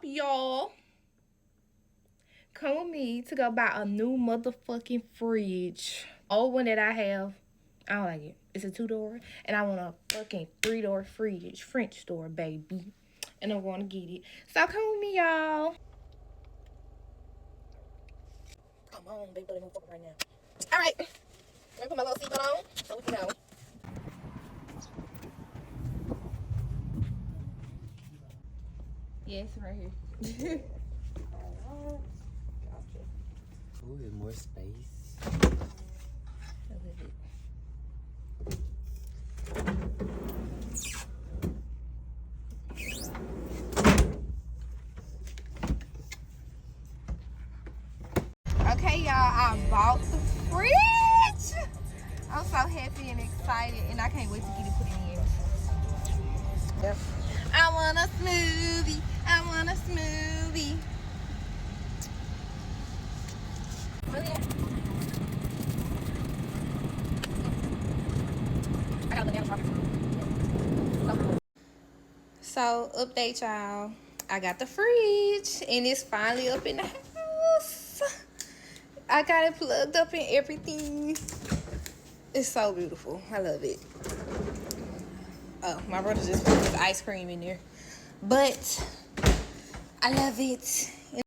y'all? Come with me to go buy a new motherfucking fridge. Old one that I have, I don't like it. It's a 2-door, and I want a fucking 3-door fridge, French door, baby. And I'm going to get it. So come with me, y'all. Come on, baby, don't even fuck right now. All right, let me put my little seatbelt on so we can go. Yes, right here. Gotcha. Ooh, more space. A little bit. Okay, y'all, I bought the fridge. I'm so happy and excited, and I can't wait to get it put in. Yep. I want a smoothie. I want a smoothie. So, update, y'all. I got the fridge, and it's finally up in the house. I got it plugged up and everything. It's so beautiful. I love it. Oh, my brother just put his ice cream in there. But I love it.